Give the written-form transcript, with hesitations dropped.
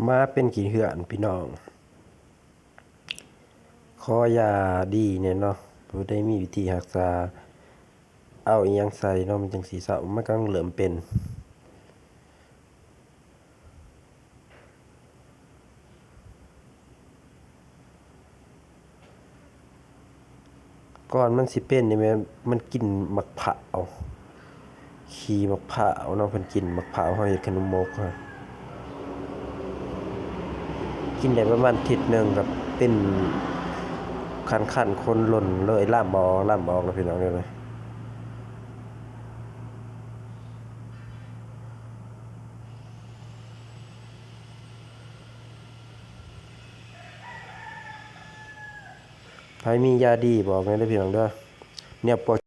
มาเป็นขี้เหือนพี่น้องขอยาดีเนี่ยเนาะบ่ได้มีวิธีรักษาเอาอิหยังใส่เนาะมันจังสิเซามันกำลังเริ่มเป็นก่อนมันสิเป็นนี่แม่มันกินมะพร้าวขี้มะพร้าวเนาะเพิ่นกินมะพร้าวเฮาเฮ็ดขนมมกอะกินได้ประมาณอาทิตย์หนึ่งก็เป็นคันๆคนหล่นเลยลามออกแล้วพี่น้องเอ้ยไผมียาดีบอกแหน่เด้อพี่น้องเด้อแนวปวด